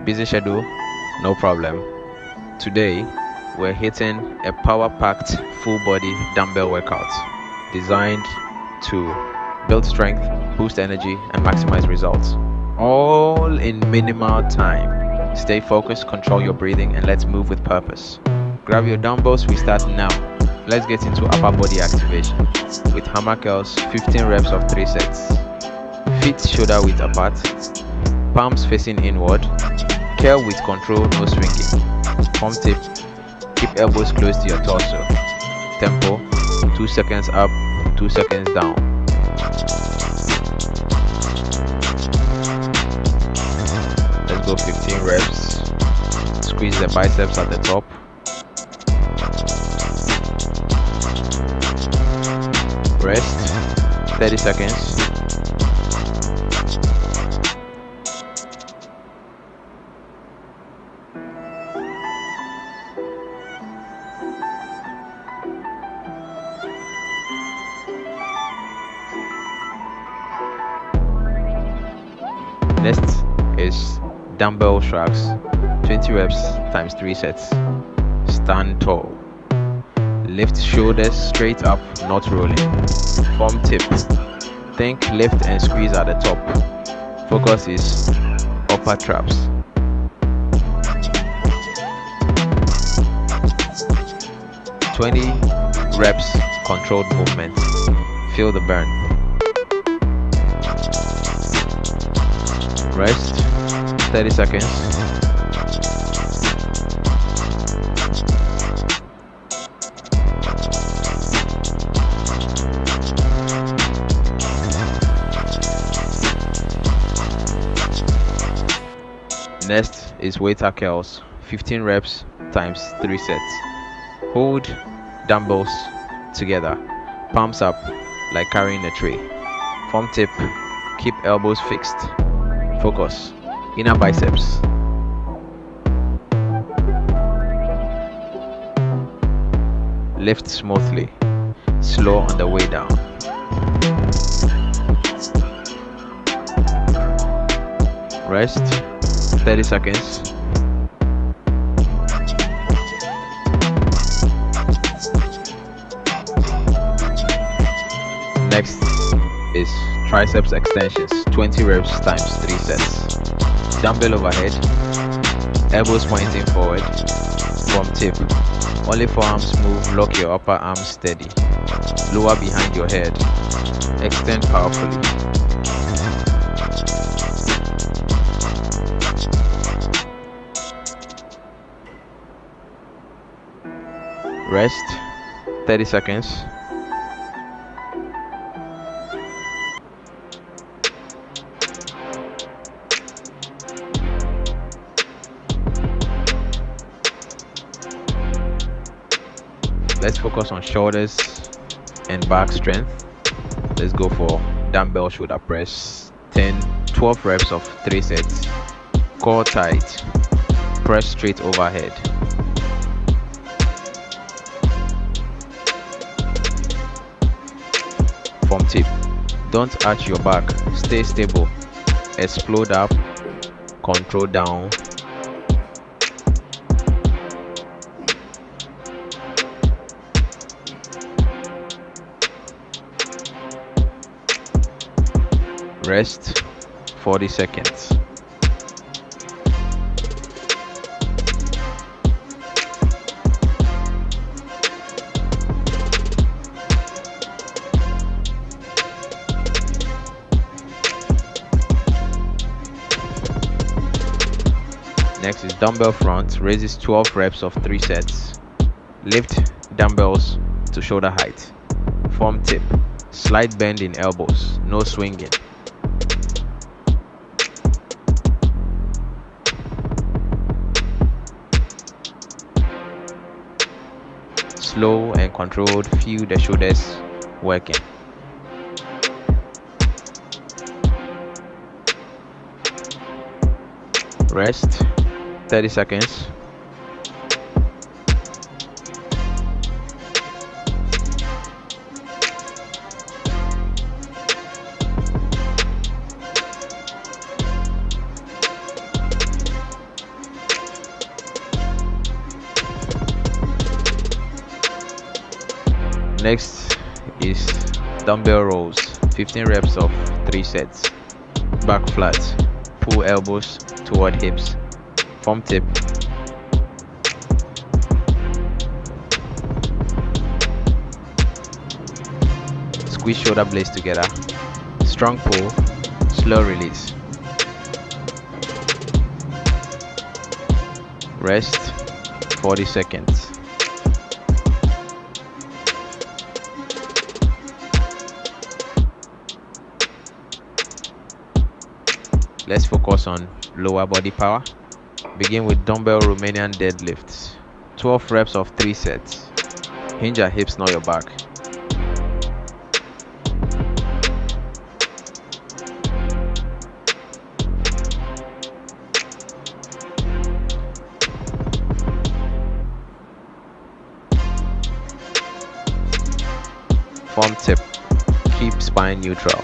Busy schedule? No problem. Today, we're hitting a power-packed full-body dumbbell workout designed to build strength, boost energy, and maximize results. All in minimal time. Stay focused, control your breathing, and let's move with purpose. Grab your dumbbells, we start now. Let's get into upper body activation with hammer curls, 15 reps of 3 sets. Feet shoulder width apart, palms facing inward, curl with control, no swinging. Palm tip, keep elbows close to your torso. Tempo, 2 seconds up, 2 seconds down. Let's go 15 reps. Squeeze the biceps at the top. Rest, 30 seconds. Next is Dumbbell Shrugs, 20 reps times 3 sets. Stand tall. Lift shoulders straight up, not rolling. Form tip. Think lift and squeeze at the top. Focus is upper traps. (20 reps controlled movement. Feel the burn. Rest, 30 seconds. Next is waiter curls, 15 reps times 3 sets. Hold dumbbells together, palms up like carrying a tray. Form tip, keep elbows fixed. Focus, inner biceps. Lift smoothly, slow on the way down. Rest, 30 seconds. Next is Triceps Extensions, 20 reps times 3 sets. Dumbbell overhead, elbows pointing forward. Form tip, only forearms move, lock your upper arms steady. Lower behind your head, extend powerfully. Rest, 30 seconds. Let's focus on shoulders and back strength. Let's go for Dumbbell Shoulder Press, 12 reps of 3 sets. Core tight, press straight overhead. Form tip, don't arch your back, stay stable. Explode up, control down. Rest, 40 seconds. Next is dumbbell front, raises 12 reps of 3 sets. Lift dumbbells to shoulder height. Form tip, slight bend in elbows, no swinging. Slow and controlled, feel the shoulders working. Rest, 30 seconds. Next is dumbbell rows, 15 reps of 3 sets. Back flat, pull elbows toward hips, form tip. Squeeze shoulder blades together, strong pull, slow release. Rest 40 seconds. Let's focus on lower body power. Begin with dumbbell Romanian deadlifts. 12 reps of 3 sets. Hinge your hips, not your back. Form tip. Keep spine neutral.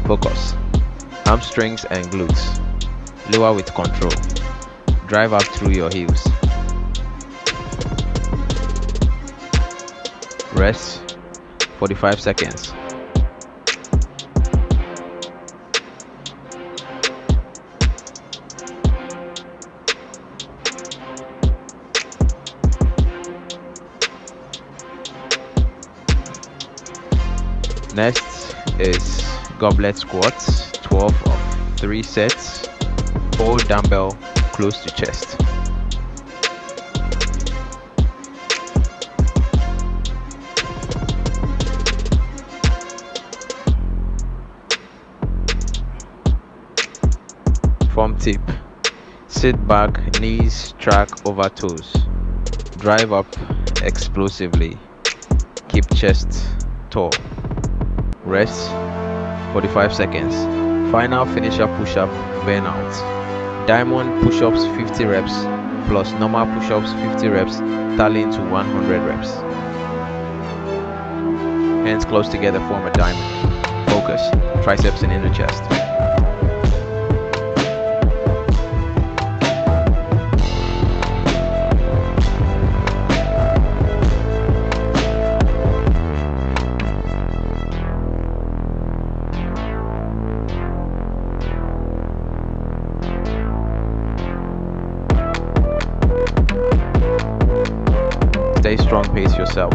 Focus. Hamstrings and glutes. Lower with control. Drive up through your heels. Rest 45 seconds. Next is Goblet Squats, 12 of 3 sets. Hold dumbbell close to chest. Form tip. Sit back, knees track over toes. Drive up explosively. Keep chest tall. Rest 45 seconds. Final finisher push-up burnout. Diamond push-ups 50 reps plus normal push-ups 50 reps, tallying to 100 reps. Hands close together form a diamond. Focus. Triceps and inner chest. Stay strong, pace yourself.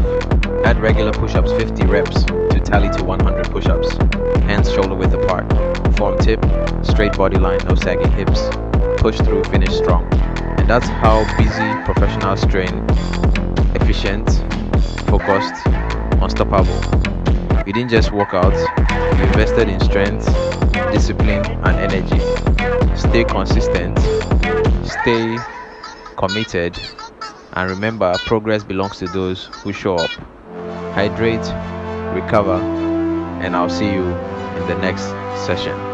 Add regular push-ups 50 reps to tally to 100 push-ups. Hands shoulder width apart. Form tip, straight body line, no sagging hips. Push through, finish strong. And that's how busy professionals train. Efficient, focused, unstoppable. You didn't just work out, you invested in strength, discipline, and energy. Stay consistent, stay committed, and remember, progress belongs to those who show up. Hydrate, recover, and I'll see you in the next session.